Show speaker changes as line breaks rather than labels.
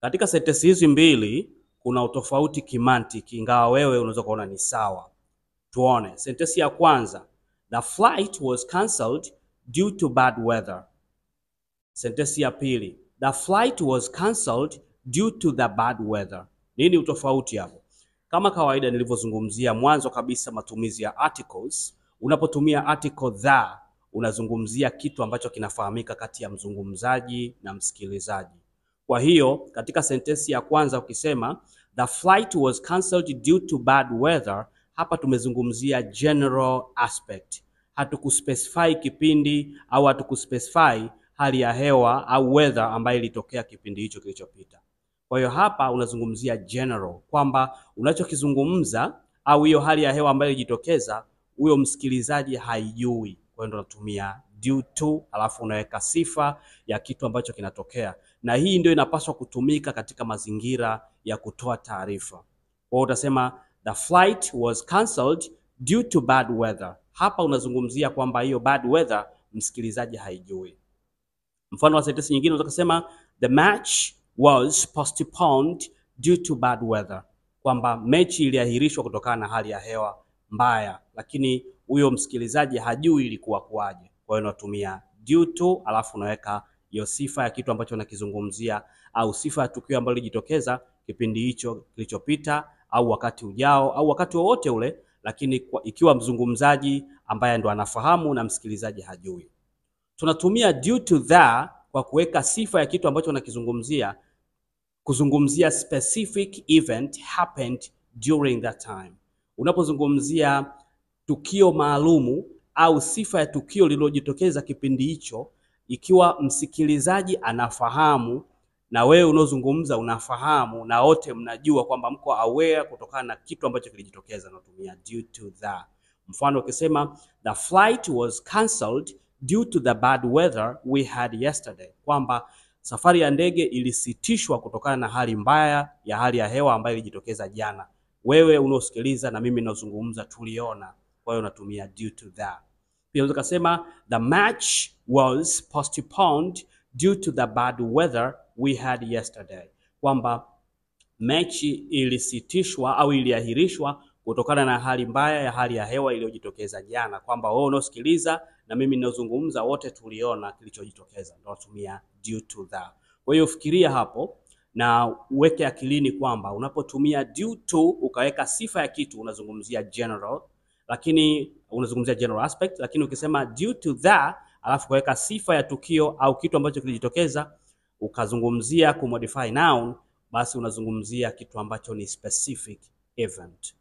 Katika sentensi hizi mbili kuna utofauti kimantiki, ingawa wewe unaweza kuona ni sawa. Tuone. Sentensi ya kwanza, the flight was cancelled due to bad weather. Sentensi ya pili, the flight was cancelled due to the bad weather. Nini utofauti hapo? Kama kawaida nilivyozungumzia mwanzo kabisa matumizi ya articles, unapotumia article the unazungumzia kitu ambacho kinafahamika kati ya mzungumzaji na msikilizaji. Kwa hiyo katika sentensi ya kwanza ukisema the flight was cancelled due to bad weather, hapa tumezungumzia general aspect. Hatukuspecify kipindi au hatukuspecify hali ya hewa au weather ambayo ilitokea kipindi hicho kilichopita. Kwa hiyo hapa unazungumzia general, kwamba unachokizungumza au hiyo hali ya hewa ambayo ilijitokeza huyo msikilizaji haijui. Kwa hiyo unatumia due to alafu unaweka sifa ya kitu ambacho kinatokea, na hii ndio inapaswa kutumika katika mazingira ya kutoa taarifa. Kwa hiyo utasema the flight was cancelled due to bad weather. Hapa unazungumzia kwamba hiyo bad weather msikilizaji haijui. Mfano wa sentensi nyingine unaweza kusema the match was postponed due to bad weather, kwamba mechi iliahirishwa kutokana na hali ya hewa mbaya, lakini huyo msikilizaji hajui ilikuwa kuaje. Kwa hiyo unatumia due to alafu unaweka hiyo sifa ya kitu ambacho unakizungumzia au sifa ya tukio ambalo lilijitokeza kipindi hicho kilichopita au wakati ujao au wakati wowote ule, lakini ikiwa mzungumzaji ambaye ndo anafahamu na msikilizaji hajui. Tunatumia due to the kwa kuweka sifa ya kitu ambacho unakizungumzia, kuzungumzia specific event happened during that time. Unapozungumzia tukio maalumu au sifa ya tukio lililojitokeza kipindi hicho, ikiwa msikilizaji anafahamu na wewe unaozungumza unafahamu na wote mnajua kwamba mko aware kutokana na kitu ambacho kilijitokeza, unatumia due to the. Mfano ukisema the flight was cancelled due to the bad weather we had yesterday, kwamba safari ya ndege ilisitishwa kutokana na hali mbaya ya hali ya hewa ambayo ilijitokeza jana. Wewe unaosikiliza na mimi ninazungumza tuliona. Kwa hiyo unatumia due to the. Pia unaweza kusema the match was postponed due to the bad weather we had yesterday, kwamba mechi ilisitishwa au iliahirishwa kutokana na hali mbaya ya hali ya hewa iliyojitokeza jana, kwamba wewe unaosikiliza na mimi ninazungumza wote tuliona kilichojitokeza. Ndio tumia due to the. Kwa hiyo fikiria hapo na uweke akilini kwamba unapotumia due to ukaweka sifa ya kitu unazungumzia general, lakini unazungumzia general aspect, lakini ukisema due to the alafu kuweka sifa ya tukio au kitu ambacho kilijitokeza ukazungumzia kumodify noun, basi unazungumzia kitu ambacho ni specific event.